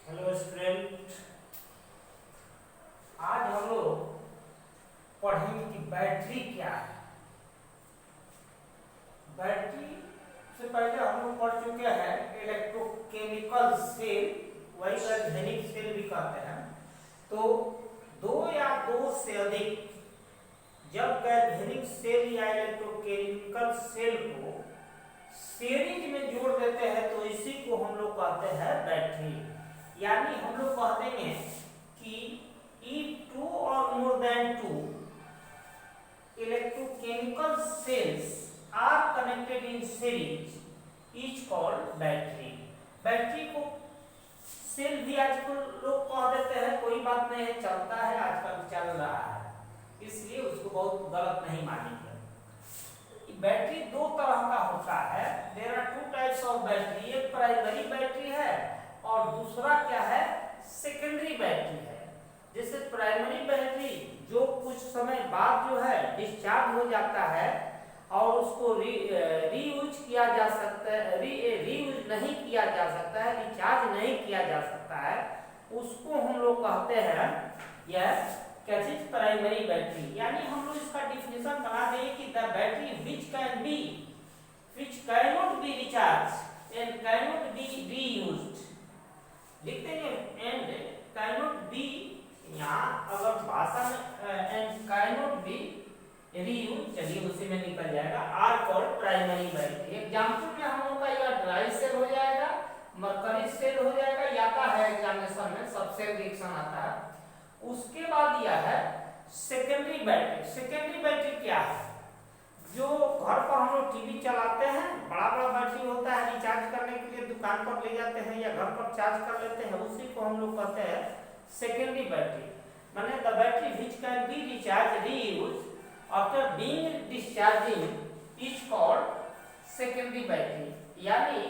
Hello student, आज हम लोग पढ़ेंगे कि बैटरी क्या है। बैटरी से पहले हम लोग पढ़ चुके हैं इलेक्ट्रोकेमिकल सेल, वही वैज्ञानिक सेल भी कहते हैं। तो दो या दो से अधिक जब वैज्ञानिक सेल या इलेक्ट्रोकेमिकल सेल को सीरीज में जोड़ देते हैं तो इसी को हम लोग कहते हैं बैटरी। यानी हम लोग कहते हैं कि if two or more than two electrochemical cells are connected in series is called battery। Battery को सेल भी आजकल लोग कह देते हैं, कोई बात नहीं है, चलता है, आजकल चल रहा है, इसलिए उसको बहुत गलत नहीं मानेंगे। बैटरी दो तरह का होता है। There are two types of battery. एक प्राइमरी बैटरी है और दूसरा क्या है, सेकेंडरी बैटरी है। जैसे प्राइमरी बैटरी जो कुछ समय बाद जो है डिस्चार्ज हो जाता है और उसको रीयूज किया जा सकता है, रीयूज नहीं किया जा सकता है, रिचार्ज नहीं किया जा सकता है, उसको हम लोग कहते हैं यह क्या चीज, प्राइमरी बैटरी। यानी हम लोग इसका डिफिनेशन बना देंगे कि the battery which cannot be recharged and cannot be reused, लिख देंगे and cannot be, यहाँ अगर भाषा में and cannot be reused, चलिए उसी में निकल जाएगा, are called primary battery. Example में हम लोग का यह ड्राई सेल हो जाएगा, मरकरी सेल हो जाएगा, या का है एग्जामिनेशन में सब सेल रिएक्शन आता है। उसके बाद यह है सेकेंडरी बैटरी। सेकेंडरी बैटरी क्या है, जो घर पर हम लोग टीवी चलाते हैं, बड़ा बड़ा बैटरी होता है, रिचार्ज करने के लिए दुकान पर ले जाते हैं या घर पर चार्ज कर लेते हैं, उसी को हम लोग कहते हैं सेकेंडरी बैटरी। माने the battery which can be recharge reuse after being discharging is called secondary battery. यानी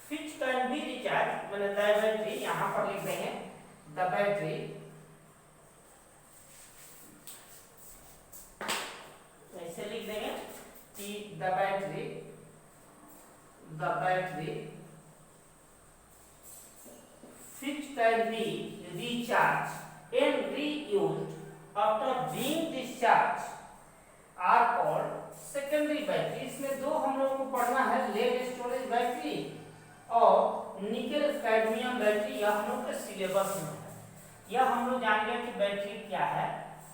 which can be recharged, मैंने द बैटरी यहाँ पर लिख देंगे, द बैटरी ऐसे लिख देंगे कि the battery which can be recharged and reused after being discharged are called secondary battery. इसमें दो हम लोग को पढ़ना है, लेड स्टोरेज बैटरी और निकेल कैडमियम बैटरी। यह हम लोग के सिलेबस में है। यह हम लोग जान गए कि बैटरी क्या है।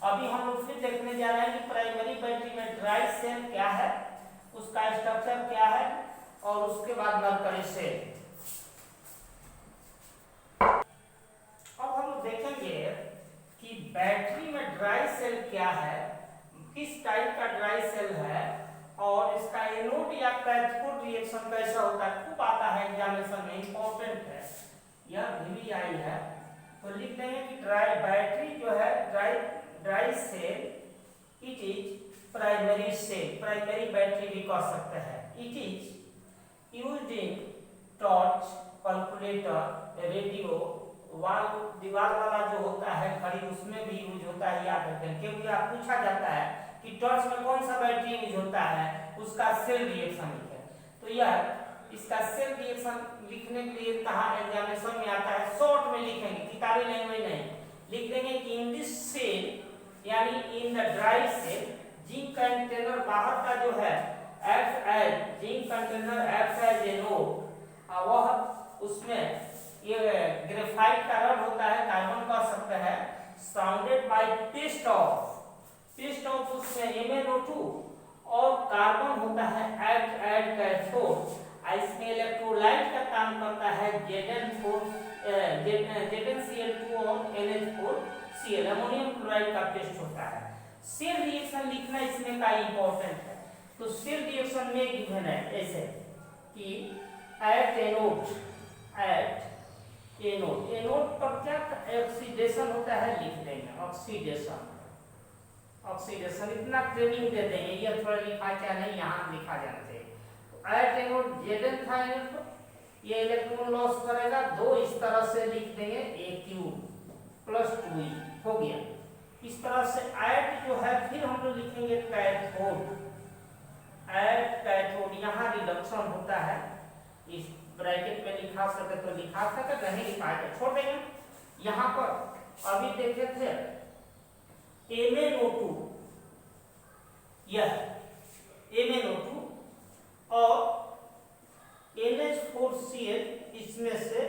अभी हम लोग फिर देखने जा रहे हैं कि प्राइमरी बैटरी में ड्राई सेल क्या है, उसका स्ट्रक्चर क्या है, और उसके बाद मरकरी सेल। अब हम लोग देखेंगे कि बैटरी में ड्राई सेल क्या है, किस टाइप का ड्राई सेल है, और इसका एनोड या कैथोड रिएक्शन कैसा होता है, खूब आता है एग्जामिनेशन में, इंपॉर्टेंट है, यह VVI है। तो लिख देंगे कि ड्राई बैटरी जो है, dry cell it is primary cell, primary battery भी कह सकते हैं। It is used in torch, calculator, radio, wall, दीवार वाला जो होता है घड़ी, उसमें भी यूज होता है। याद रखें, क्योंकि आप पूछा जाता है कि टॉर्च में कौन सा बैटरी यूज होता है, उसका सेल रिएक्शन लिखें। तो यह इसका सेल रिएक्शन लिखने के लिए कहाँ एग्जामिनेशन में आता है, शॉर्ट में लिखेंगे, किताबी लैंग्वेज नहीं, लिख देंगे कि इन दिस सेल, यानी in the dry cell, zinc container बाहर का जो है act as, zinc container act as anode, वह उसमें ये ग्रेफाइट का रड होता है, कार्बन कह सकते हैं, साउंडेड बाय पेस्ट ऑफ उसमें MnO2 और कार्बन होता है एक्ट एज कैथोड। इसमें इलेक्ट्रोलाइट का काम करता है ZnCl2 और NH4Cl, अमोनियम क्लोराइड का पेस्ट होता है। सेल रिएक्शन लिखना इसमें का इंपॉर्टेंट है। तो सेल रिएक्शन में गिवन है ऐसे कि एनोड पर क्या ऑक्सीडेशन होता है, लिख देंगे ऑक्सीडेशन, इतना ट्रेनिंग दे देंगे, ये थोड़ा लिखा क्या नहीं, यहाँ लिखा जाना चाहिए। एट एनोड Zn था, ये इलेक्ट्रॉन लॉस करेगा, दो इस तरह से लिख देंगे, AQ + 2E हो गया। इस तरह से एट जो है, फिर हम लोग लिखेंगे कैथोड, एट कैथोड, यहाँ रिडक्शन होता है, इस ब्रैकेट में लिखा सके तो लिखा सके, नहीं लिखा है तो छोड़ देंगे। यहाँ पर अभी देखे थे MnO2, यह MnO2 और NH4Cl, इसमें से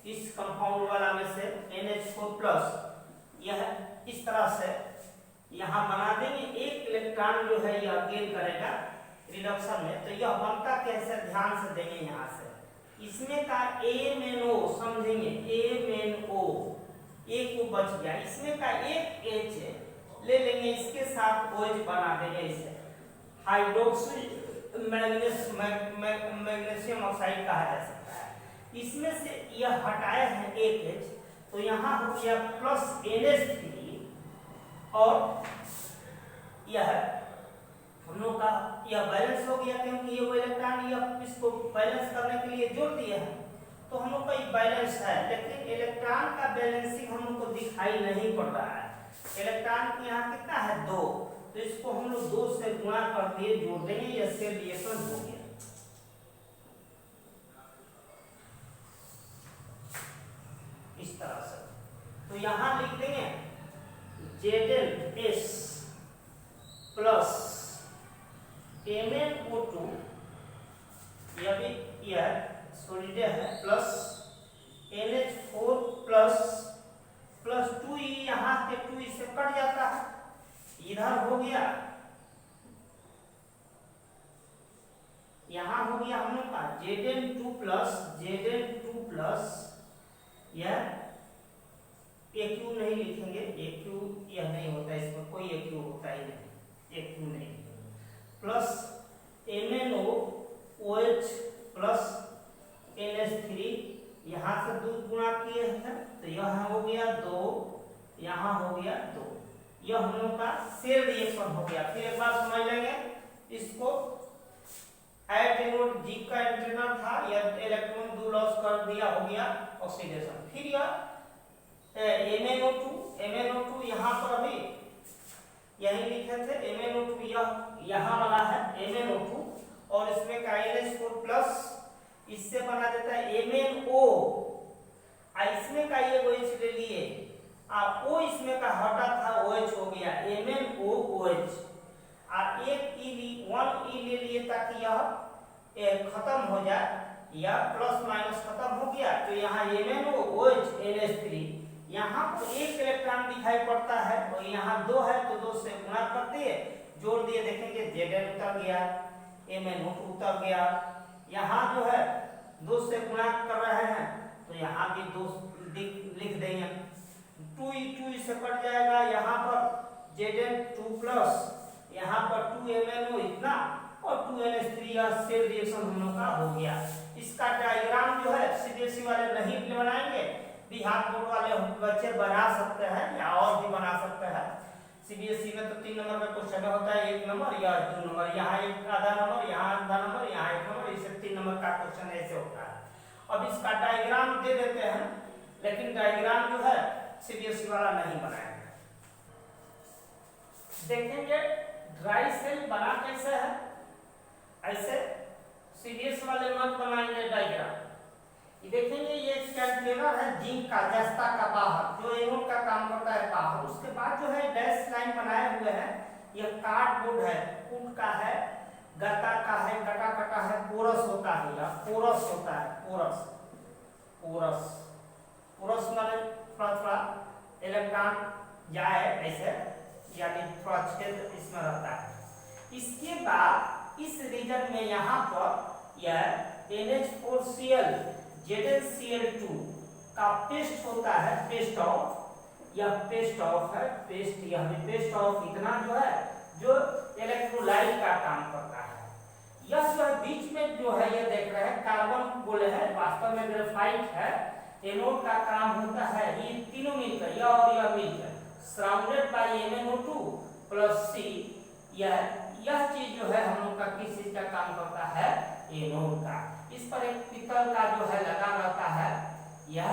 इस कंपाउंड वाला में से NH4+, यह इस तरह से यहाँ बना देंगे। एक इलेक्ट्रॉन जो है यह गेन करेगा रिडक्शन में, तो यह बनता कैसे ध्यान से देंगे। यहाँ से इसमें का MnO समझेंगे, MnO एक को बच गया, इसमें का एक H ले लेंगे, इसके साथ OH बना देंगे, इसे हाइड्रोक्सी मैग्नीशियम ऑक्साइड कहा जा सकता है। इसमें से यह हटाए हैं एक H, तो यहाँ हो गया प्लस NH3 और यह हम लोग का यह बैलेंस हो गया, क्योंकि ये वो इलेक्ट्रॉन यह इसको बैलेंस करने के लिए जोड़ दिए हैं, तो हम लोग का एक बैलेंस है। लेकिन इलेक्ट्रॉन का बैलेंसिंग हम लोग को दिखाई नहीं पड़ रहा है। इलेक्ट्रॉन यहाँ कितना है 2, तो इसको हम लोग 2 से गुणा कर दिए, जोड़ देंगे, यह सेल रिएक्शन हो गया। इस तरह से तो यहाँ लिख देंगे ZnS प्लस MnO2, यह भी यह सॉलिड है, प्लस NH4 प्लस 2, यहाँ के 2 इससे कट जाता है, इधर हो गया, यहाँ हो गया हम लोग का Zn2 प्लस यह AQ नहीं लिखेंगे, AQ यह नहीं होता, इसमें कोई AQ होता ही नहीं, AQ नहीं, प्लस MnOH प्लस NH3, यहाँ से 2 गुणा किए हैं, तो यह हो गया 2, यहाँ हो गया 2, यह हम लोग का सेल रिएक्शन हो गया। फिर एक बार समझ लेंगे इसको, एट एनोड जी का इंटरनल था, यह इलेक्ट्रॉन 2 लॉस कर दिया, हो गया ऑक्सीडेशन। फिर यह MnO2 यहाँ पर अभी यही लिखे थे, MnO2 यह यहाँ वाला है MnO2, और इसमें का NH4 प्लस, इससे बना देता है MnO, इसमें का ये OH ले लिए, O इसमें का हटा था, OH हो गया MnOOH, और एक1 E ले लिए ताकि यह खत्म हो जाए, या प्लस माइनस खत्म हो गया, तो यहाँ MnOOH NH3, यहाँ तो एक इलेक्ट्रॉन दिखाई पड़ता है, और यहाँ 2 है, तो 2 से गुणा कर दिए, जोड़ दिए, देखेंगे Zn उतर गया, MnO2 उतर गया, यहाँ जो है 2 से गुणा कर रहे हैं, तो यहाँ भी 2 लिख देंगे, 2 से कट जाएगा, यहाँ पर Zn2 प्लस, यहाँ पर 2 MnO इतना, और 2 NH3, यह सेल रिएक्शन हम लोग का हो गया। इसका डायग्राम जो है CBSE वाले नहीं बनाएंगे, बिहार बोर्ड वाले बच्चे बना सकते हैं, या और भी बना सकते हैं। CBSE में तो 3 नंबर का क्वेश्चन होता है, 1 नंबर या 2 नंबर, यहाँ एक आधा नंबर, यहाँ आधा नंबर, यहाँ 1 नंबर, इसे 3 नंबर का क्वेश्चन ऐसे होता है। अब इसका डायग्राम दे देते हैं, लेकिन डायग्राम जो है CBSE वाला नहीं बनाएंगे। देखेंगे ड्राई सेल बना कैसे है, ऐसे CBSE वाले मत बनाएंगे डायग्राम। ये देखेंगे ये कंटेनर है जिंक का, जस्ता का बाहर, जो एनोड का काम करता है बाहर, उसके बाद जो है डैश लाइन बनाए हुए हैं, यह कार्डबोर्ड है, कूट का है, गता का है, कटा कटा है, पोरस होता है, या पोरस होता है, पोरस माने थोड़ा इलेक्ट्रॉन जाए ऐसे, यानी थोड़ा छेद इसमें रहता है। इसके बाद इस रीजन में यहाँ पर यह NH4Cl ZnCl2 का पेस्ट होता है, पेस्ट ऑफ, यह पेस्ट ऑफ है, पेस्ट, यह भी पेस्ट ऑफ, इतना जो है जो इलेक्ट्रोलाइट का काम करता है। यह जो है बीच में जो है ये देख रहे हैं कार्बन बोले है, वास्तव में ग्रेफाइट है, एनोड का काम होता है, ये तीनों मिलकर, यह और यह मिलकर surrounded by MnO2 plus C, यह चीज जो है हम लोग का किस चीज का काम करता है, एनोड का। इस पर एक पीतल का जो है लगा रहता है, यह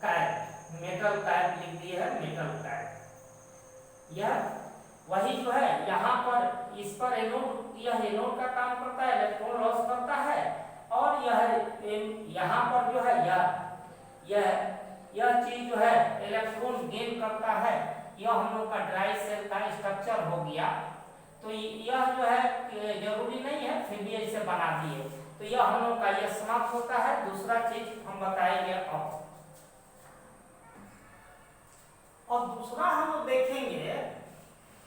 कैप, मेटल कैप लिख दिया है, मेटल कैप, यह वही जो है यहाँ पर, इस पर एनोड, यह एनोड का काम करता है, इलेक्ट्रॉन लॉस करता है, और यहाँ पर जो है यह चीज जो है इलेक्ट्रॉन गेन करता है। यह हम लोग का ड्राई सेल का स्ट्रक्चर हो गया। तो यह जो है जरूरी नहीं है, फिर भी ऐसे बना दिए। तो यह हम लोग का यह समाप्त होता है। दूसरा चीज हम बताएंगे और दूसरा हम लोग देखेंगे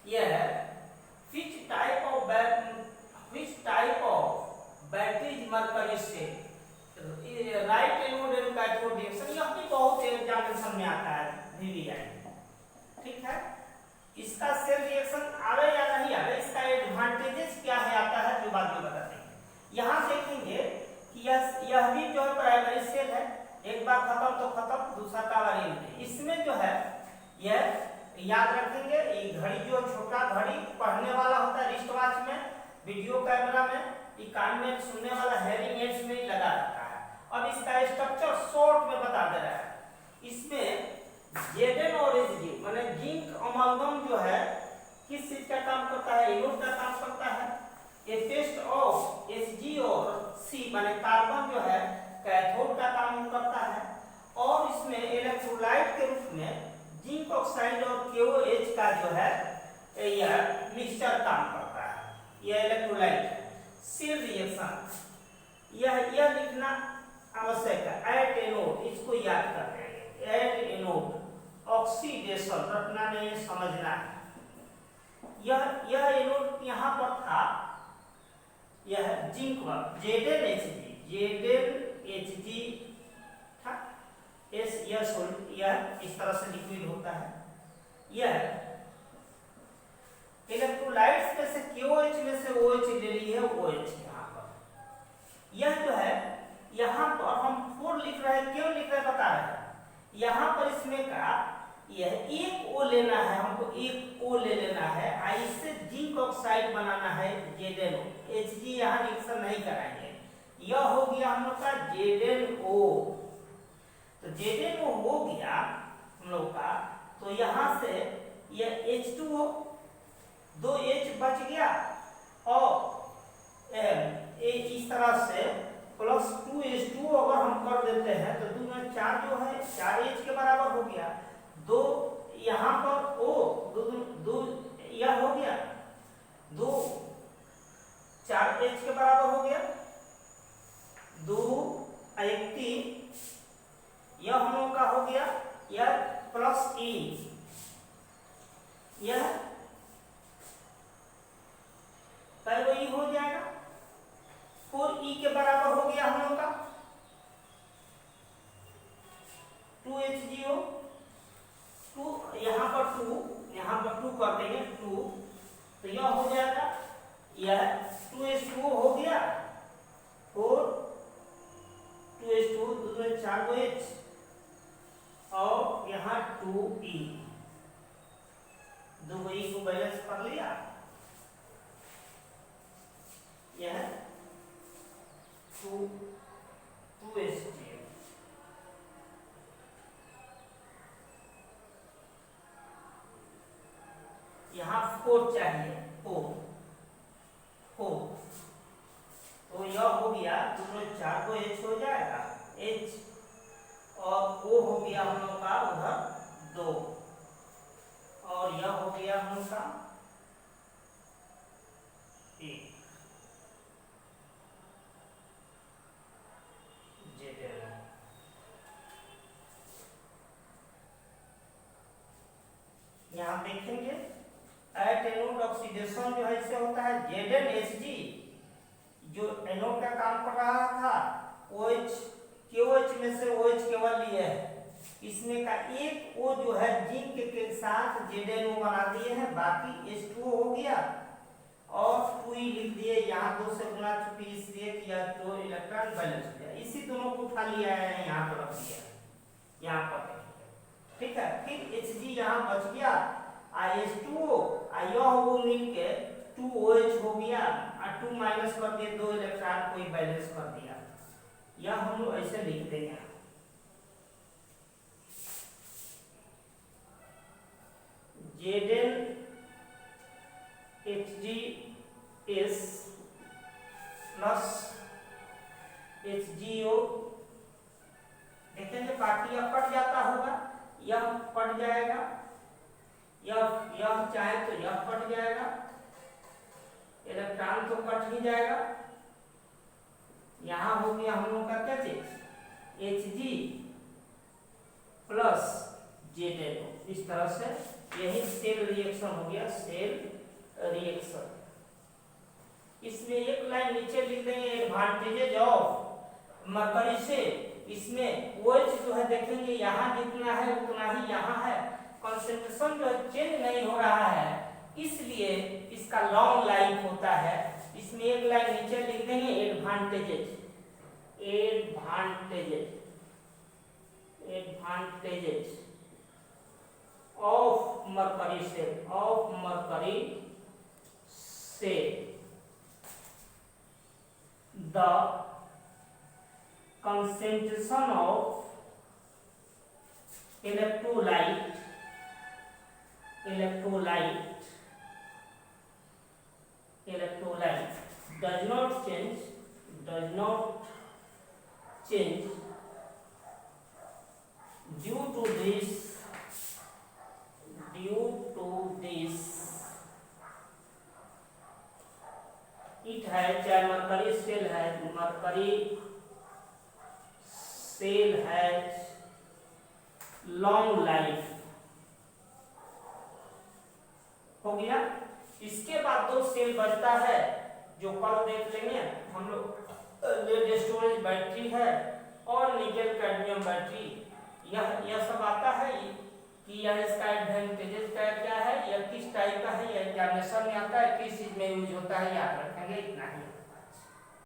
यह which type of battery mercury से write anode and cathode reaction, यह भी बहुत एग्जामिनेशन में आता है VVI। ठीक है, इसका सेल रिएक्शन आवे या नहीं आवे, इसका एडवांटेजेस क्या है आता है जो बाद में बताते हैं। यहाँ देखेंगे कि यह भी जो है प्राइमरी सेल है, एक बार खत्म तो खत्म, दूसरा कावरी में। इसमें जो है यह याद रखेंगे, ये घड़ी जो छोटा घड़ी पढ़ने वाला होता है रिस्ट वॉच में, वीडियो कैमरा में, कान में सुनने वाला हेयरिंग एड्स में ही लगा रहता है। अब इसका स्ट्रक्चर शॉर्ट में बता दे रहा है। इसमें Zn और Hg माने जिंक अमालगम जो है किस चीज का काम करता है, एनोड का काम करता है। ए टेस्ट ऑफ Hg और C माने कार्बन जो है कैथोड का काम करता है। और इसमें इलेक्ट्रोलाइट के रूप में जिंक ऑक्साइड और KOH का जो है यह मिक्सचर काम करता है। यह इलेक्ट्रोलाइट है। सेल रिएक्शन यह लिखना आवश्यक है। एट एनोड, इसको याद कर लेंगे। एट एनोड ऑक्सीडेशन रखना नहीं, समझना है। यह एनोड यहाँ पर था, यह जिंक ZnHg था। यह इस तरह से लिक्विड होता है। यह इलेक्ट्रोलाइट्स में से KOH में से OH ले ली है, OH यहाँ पर। यह जो है यहाँ पर हम 4 लिख रहे हैं, क्यों लिख रहे हैं बता रहे हैं। यहाँ पर इसमें का यह एक O लेना है, हमको एक O ले लेना है, इससे जिंक ऑक्साइड बनाना है ZnO। Hg यहाँ रिएक्शन नहीं कराएंगे। यह हो गया हम लोग का ZnO। तो ZnO हो गया हम लोग का। तो यहाँ से यह H2O, 2 H बच गया और इस तरह से प्लस 2H2O अगर हम कर देते हैं तो 2 में 4 जो है 4H के बराबर हो गया। 2 यहाँ पर O, 2 यह हो गया, 2 4H के बराबर हो गया। 2 1 3, यह हम लोग का हो गया। यह प्लस E, यह वही हो जाएगा। 4E के बराबर हो गया हम लोग का। 2HgO, 2 यहाँ पर 2 कर देंगे 2, तो यह हो जाएगा। यह 2H2O हो गया, 4 2H2, 2 में 4 2H और यहाँ 2E, 2E को बैलेंस कर लिया। यह 2H2। यहाँ 4 चाहिए, 4 तो यह हो गया 2 में 4 को H हो जाएगा, H और O हो गया हम लोग का उधर 2 और यह हो गया हम लोग का 1। यहाँ देखेंगे एट एनोड ऑक्सीडेशन जो है इससे होता है ZnHg, जो एनोड का काम कर रहा था OH, KOH में से OH केवल लिए है। इसमें का एक O जो है जिंक के साथ ZnO बना दिए हैं, बाकी H2O हो गया और 2E लिख दिए। यहाँ 2 से गुना चुकी इसलिए किया तो इलेक्ट्रॉन बैलेंस हो गया। इसी दोनों को उठा लिया है, यहाँ पर रख दिया, यहाँ पर। ठीक है, फिर Hg यहाँ बच गया, H2O यह वो मिलके 2OH हो गया और 2 माइनस कर दिए, 2 इलेक्ट्रॉन को ही बैलेंस कर दिया। यह हम लोग ऐसे लिख देंगे। ZnHg is प्लस देखेंगे बाकी यह कट जाता होगा, यह कट जाएगा, यह चाहे तो यह कट जाएगा, इलेक्ट्रॉन तो कट ही जाएगा। यहां हो गया हम लोग का क्या चीज, Hg प्लस ZnO। इस तरह से यही सेल रिएक्शन हो गया, सेल रिएक्शन। इसमें एक लाइन नीचे लिख देंगे, एडवांटेजेज ऑफ मरकरी से। इसमें OH जो है देखेंगे यहाँ जितना है उतना ही यहाँ है, कंसंट्रेशन जो है चेंज नहीं हो रहा है, इसलिए इसका लॉन्ग लाइफ होता है। इसमें एक लाइन नीचे लिख देंगे, advantages, advantages, advantages of mercury cell, of mercury cell. The concentration of electrolyte does not change due to this it है, चाहे मरकरी सेल है, mercury cell has long life. हो गया। इसके बाद दो सेल बचता है जो कल देख लेंगे हम लोग, लेड स्टोरेज बैटरी है और निकेल कैडमियम बैटरी। यह सब आता है कि यह इसका एडवांटेजेस का क्या है, यह किस टाइप का है, यह एग्जामिनेशन में आता है, किस चीज में यूज होता है, याद रखेंगे इतना ही।